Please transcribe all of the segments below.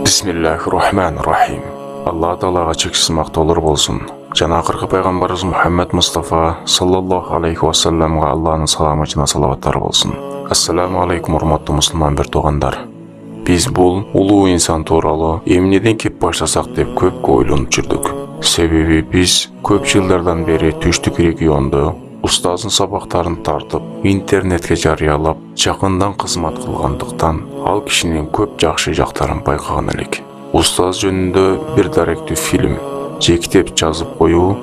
Bismillahirrahmanirrahim. Алла Тағалаға чексіз мақтаулар болсын. Жана ақырғы пайғамбарымыз Мұхаммад Мұстафа саллаллаху алейхи уассаламға Алланың саламы жана салаваттары болсын. Ассаламу алейкум, урматтуу мусулман бир туугандар. Биз бул улуу инсан тууралуу эмнеден кеп баштасак деп көп ойлонуп жүрдүк. Себеби биз көп жылдардан бери түштүк регионду устаздын сабактарын тартып, интернетке жарыялап, жакындан кызмат кылгандыктан ал кишинин көп жакшы жактарын байкаган элек. Устаз жөнүндө бир даректүү фильм, жектеп жазып коюу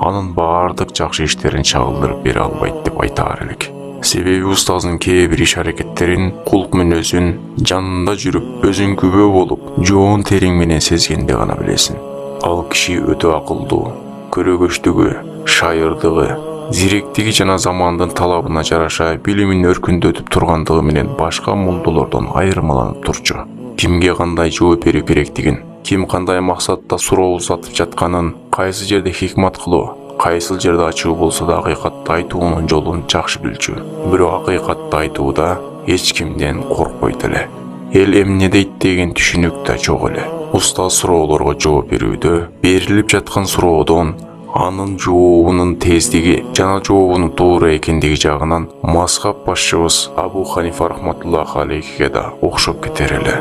анын баардык жакшы иштерин чагылдырып бере албайт деп айтаар элек. Себеби устаздын кээ бир иш аракеттерин, кулк мүнөзүн жанында жүрүп, өзүң күбө болуп, жоон териң менен сезгенде гана билесиң. Ал киши өтө акылдуу, көрөгөчтүгү, шайырдыгы, зиректиги жана замандын талабына жараша билимин өркүндөтүп тургандыгы менен башка мулдулордон айырмаланып турчу. Кимге кандай жооп берүү керектигин, ким кандай максатта суроо узатып жатканын, кайсы жерде хикмат кылуу, кайсыл жерде ачуу болсо да акыйкатты айтуунун жолун жакшы билчү. Бирок акыйкатты айтууда эч кимден коркпойт эле. Эл эмне дейт деген түшүнүк да жок эле. Устаз суроолорго жооп берүүдө берилип жаткан суроодон анын жообунун тездиги жана жообунун туура экендиги жагынан мазхаб башчыбыз Абу Ханифа рахматуллахи алейхиге да окшоп кетер эле.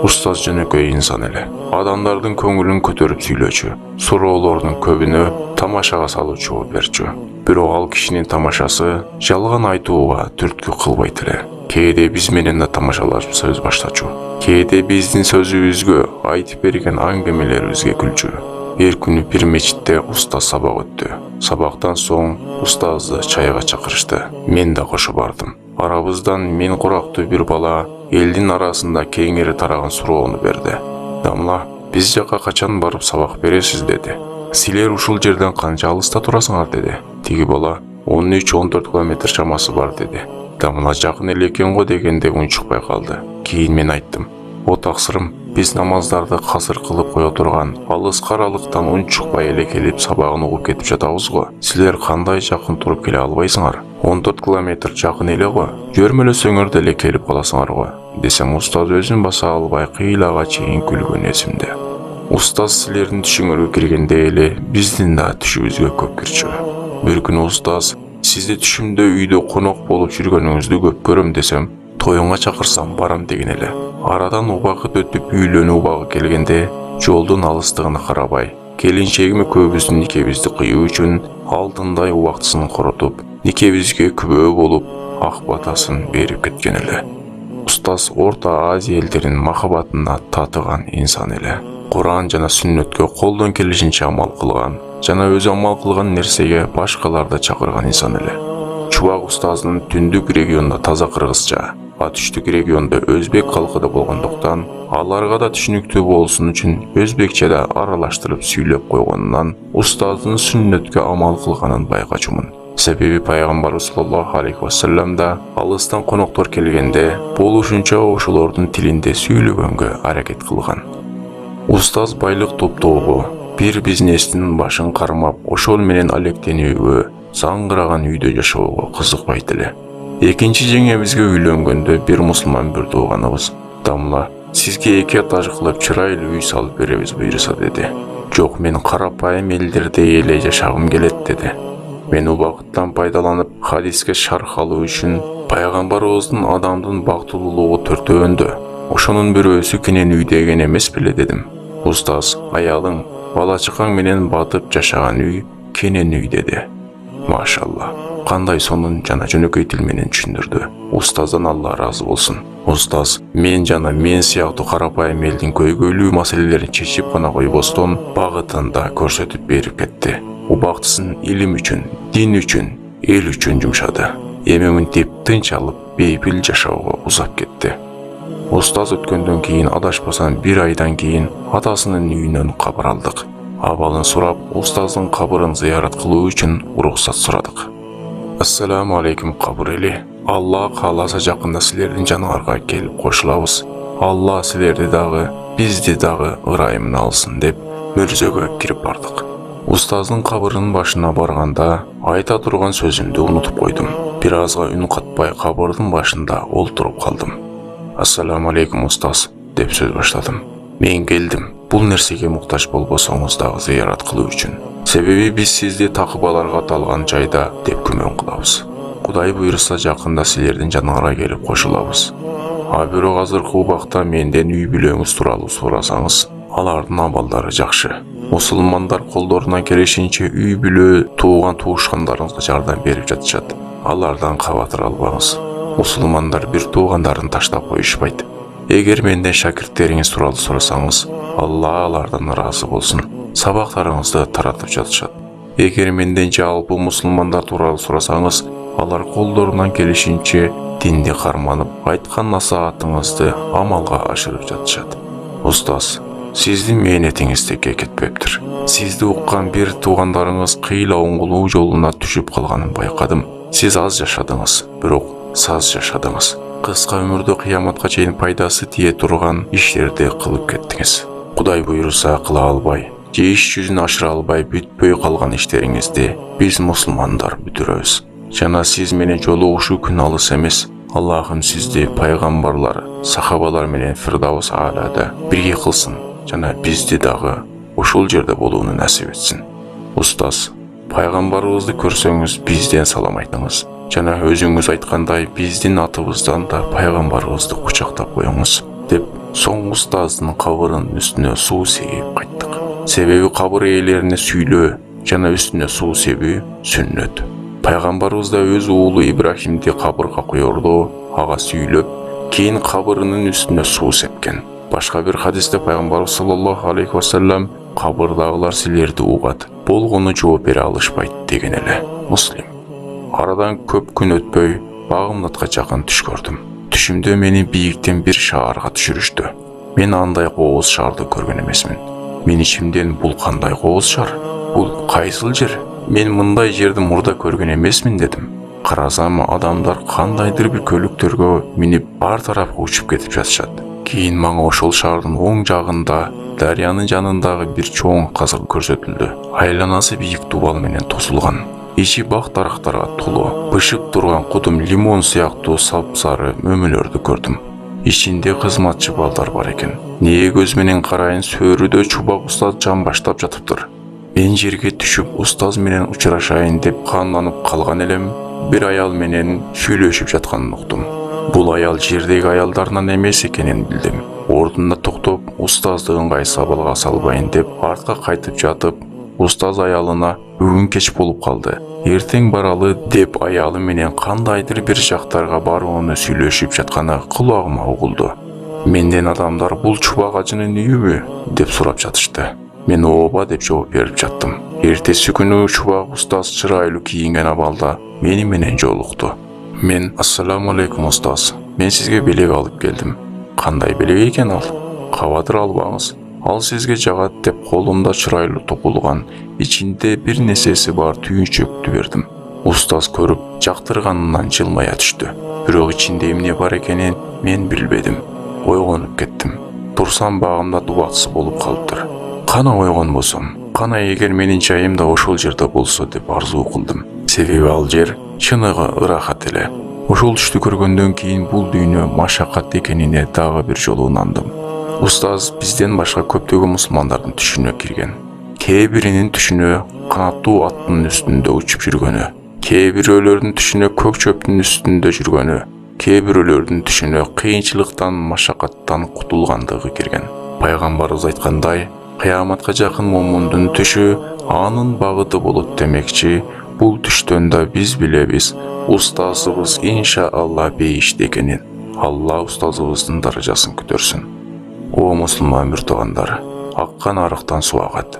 Устаз жөнөкөй инсан эле. Адамдардын көңүлүн көтөрүп сүйлөчү, суроолордун көбүнө тамашага салып жооп берчү. Бирок ал кишинин тамашасы жалган айтууга түрткү кылбайт эле. Кээде биз менен да тамашалашып сөз баштачу. Кээде биздин сөзүбүзгө, айтып берген аңгемелерибизге күлчү. Бир күнү бир мечитте устаз сабак өттү. Сабактан соң устазды чайга чакырышты. Мен да кошо бардым. Арабыздан мен курактуу бир бала элдин арасында кеңири тараган суроону берди. Дамла, биз жака качан барып сабак бересиз деди. Силер ушул жерден канча алыста турасыңар деди. Тиги бала 13-14 километр чамасы бар деди. Дамла жакын эле экен го дегенде унчукпай калды. Кийин мен айттым: "О таксырым, биз намаздарды касыр кылып кое турган, алыс каралыктан унчукпай эле келип сабагын угуп кетип жатабыз го. Силер кандай жакын туруп келе албайсыңар? 14 километр жакын эле го. Жөрмөлөсөңөр деле келип каласыңар го." Десем, устаз өзүн баса албай кыйлага чейин күлгөн эсимде. Устаз силердин түшүңөргө киргенде эле биздин да түшүбүзгө көп кирчү. Бир күнү устаз: "Сизди түшүмдө үйдө конок болуп жүргөнүңүздү көп көрөм" десем, "Тоюңа чакырсам барам" деген эле. Арадан убакыт өтүп үйлөнүү убагы келгенде, жолдун алыстыгына карабай, келинчегиме көбүбүздүн никебизди кыюу үчүн алдындай убактысын коротуп, никебизге күбө болуп, ак батасын берип кеткен эле. Устаз Орто Азия элдеринин махабатына татыган инсан эле. Куран жана сүннөткө колдон келишинче амал кылган, жана өзү амал кылган нерсеге башкаларды чакырган инсан эле. Чубак устаздын түндүк регионунда таза кыргызча, түштүк региондо өзбек калкыда болгондуктан, аларга да түшүнүктүү болсун үчүн өзбекче да аралаштырып сүйлөп койгонунан устаздын сүннөткө амал кылганын байкачумун. Себеби пайгамбарыбыз саллаллаху алейхи вассалам да алыстан коноктор келгенде болушунча ошолордун тилинде сүйлөгөнгө аракет кылган. Устаз байлык топтоого, бир бизнестин башын кармап, ошол менен алектенүүгө, заңгыраган үйдө жашоого кызыкпайт эле. Экинчи жеңебизге үйлөнгөндө бир мусулман бир тууганыбыз: "Дамла, сизге 2 этаж кылып чырайлуу үй салып беребиз буйруса" деди. "Жок, мен карапайым элдердей эле жашагым келет" деди. Мен убакыттан пайдаланып, хадиске шарх алуу үчүн пайгамбарыбыздын адамдын бактылуулугу төртөөндө, ошонун бирөөсү кенен үй деген эмес беле дедим. Устаз: "Аялың, бала чакаң менен батып жашаган үй кенен үй" деди. Машалла, кандай сонун жана жөнөкөй тил менен түшүндүрдү. Устаздан Алла ыраазы болсун. Устаз мен жана мен сыяктуу карапайым элдин көйгөйлүү маселелерин чечип гана койбостон, багытын да көрсөтүп берип кетти. Убактысын илим үчүн, дин үчүн, эл үчүн жумшады. Эми мынтип тынч алып, бейпил жашоого узап кетти. Устаз өткөндөн кийин, адашпасам 1 айдан кийин атасынын үйүнөн кабар алдык. Абалын сурап, устаздын кабырын зыярат кылуу үчүн уруксат сурадык. "Ассаламу алейкум кабыр эли. Алла кааласа жакында силердин жаныңарга келип кошулабыз. Алла силерди дагы, бизди дагы ырайымына алсын" деп мөрзөгө кирип бардык. Устаздын кабырынын башына барганда айта турган сөзүмдү унутуп койдум. Бир азга үн катпай кабырдын башында олтуруп калдым. "Ассаламу алейкум устаз" деп сөз баштадым. Men geldim. Bul nersеге muhtaç bolбосоңуз дагы зыярат кылуу үчүн. Себеби биз сизди такыбаларга аталган жайда деп күмөн кылабыз. Кудай буйруса жакында силердин жаныңарга келип кошулабыз. А бирок азыркы убакта менден үй бүлөңүз тууралуу сурасаңыз, алардын абалдары жакшы. Мусулмандар колдорунан келишинче үй бүлө тууган туушкандарыңызга жардам берип жатышат. Алардан кабатыр албаңыз. Мусулмандар бир туугандарын таштап коюшпайт. Эгер менден шакирттериңиз тууралуу сурасаңыз, Алла алардан ыраазы болсун. Сабактарыңызды таратып жатышат. Эгер менден жалпы мусулмандар тууралуу сурасаңыз, алар колдорунан келишинче динди карманып, айткан насаатыңызды амалга ашырып жатышат. Устаз, сиздин мээнетиңиз текке кетпептир. Сизди уккан бир туугандарыңыз кыйла оңгулуу жолуна түшүп калганын байкадым. Сиз аз жашадыңыз, бирок саз жашадыңыз. Кыска өмүрдө кыяматка чейин пайдасы тие турган иштерди кылып кеттиңиз. Кудай буйруса кыла албай, же иш жүзүн ашыра албай бүтпөй калган иштериңизди биз мусулмандар бүтүрөбүз. Жана сиз менен жолугушуу күн алыс эмес. Аллахым сизди пайгамбарлар, сахабалар менен Фирдаус аалада бирге кылсын, жана бизди дагы ошол жерде болууну насип этсин. Устаз, пайгамбарыбызды көрсөңүз бизден салам айтыңыз. Жана өзүңүз айткандай биздин атыбыздан да пайгамбарыбызды кучактап коюңуз деп соң устаздын кабырынын үстүнө суу сегип кайттык. Себеби кабыр ээлерине сүйлөө жана үстүнө суу себүү сүннөт. Пайгамбарыбыз да өз уулу Ибрахимди кабырга коёрду, ага сүйлөп, кийин кабырынын үстүнө суу сепкен. Башка бир хадисте пайгамбарыбыз саллаллаху алейхи вассалам кабырдагылар силерди угат, болгону жооп бере алышпайт деген эле. Муслим. Арадан көп күн өтпөй Багымдатка жакын түш көрдүм. Түшүмдө мени бийиктен бир шаарга түшүрүштү. Мен андай кооз шаарды көргөн эмесмин. Мен ичимден бул кандай кооз шаар? Бул кайсыл жер? Мен мындай жерди мурда көргөн эмесмин дедим. Карасам адамдар кандайдыр бир көлүктөргө минип ар тарапка учуп кетип жатышат. Кийин мага ошол шаардын оң жагында дарыянын жанындагы бир чоң казыр көрсөтүлдү. Айланасы бийик дубал менен тосулган. Ичи бак дарактарга толуу, бышып турган кудум лимон сыяктуу сапсары мөмөлөрдү көрдүм. Ичинде кызматчы балдар бар экен. Нээ көз менен карайын, сөрүдө чубак устаз жан баштап жатыптыр. Мен жерге түшүп устаз менен учурашайын деп канданып калган элем, бир аял менен сүйлөшүп жатканын уктум. Бул аял жердеги аялдарынан эмес экенин билдим. Ордунда токтоп, устазды ыңгайсыз абалга салбайын деп артка кайтып жатып, устаз аялына бүгүн кеч болуп калды, эртең баралы деп аялы менен кандайдыр бир жактарга барууну сүйлөшүп жатканы кулагыма угулду. Менден адамдар бул чубак ажынын үйүбү деп сурап жатышты. Мен ооба деп жооп берип жаттым. Эртеси күнү чубак устаз чырайлуу кийинген абалда мени менен жолукту. Мен ассаламу алейкум устаз. Мен сизге белек алып келдим. Кандай белек экен ал? Кабатыр албаңыз. Ал сизге жагат деп колумда чырайлуу топулган, ичинде бир нерсеси бар түйүнчөктү бердим. Устаз көрүп жактырганынан жылмая түштү. Бирок ичинде эмне бар экенин мен билбедим. Ойгонуп кеттим. Турсам багымда убактысы болуп калыптыр. Кана ойгонбосом, кана эгер менин жайым да ошол жерде болсо деп арзуу кылдым. Себеби ал жер чыныгы ырахат эле. Ошол түштү көргөндөн кийин бул дүйнө машакат экенине дагы бир жолу ынандым. Устаз бизден башка көптөгөн мусулмандардын түшүнө кирген. Кээ биринин түшүнө канаттуу аттын үстүндө учуп жүргөнү, кээ бирөөлөрдүн түшүнө көк чөптүн үстүндө жүргөнү, кээ бирөөлөрдүн түшүнө кыйынчылыктан, машакаттан кутулгандыгы кирген. Пайгамбарыбыз айткандай, кыяматка жакын момундун түшү анын багыты болот демекчи, бул түштөн да биз билебиз, устазыбыз иншаалла бейиште экенин. Алла устазыбыздын даражасын көтөрсүн. О мусулман бир туугандар, аккан арыктан суу агат.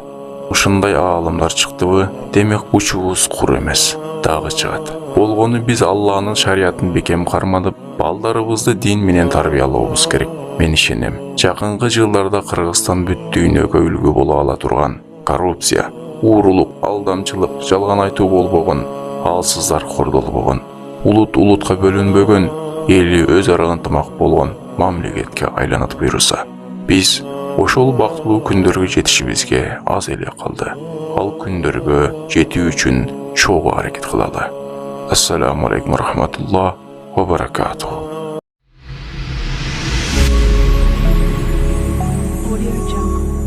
Ушундай аалымдар чыктыбы, демек учубуз кур эмес, дагы чыгат. Болгону биз Алланын шариятын бекем карманып, балдарыбызды дин менен тарбиялообуз керек. Мен ишенем, жакынкы жылдарда Кыргызстан бүт дүйнөгө үлгү боло ала турган коррупция, уурулук, алдамчылык, жалган айтуу болбогон, алсыздар кордолбогон, улутка бөлүнбөгөн, эли өз ара ынтымак болгон мамлекетке айланат буйруса. Биз ошол бактылуу күндөргө жетишибизге аз эле калды. Ал күндөргө жетүү үчүн чогуу аракет кылалы. Ассаламу алейкум рахматуллах ва баракатух. Audio Jungle.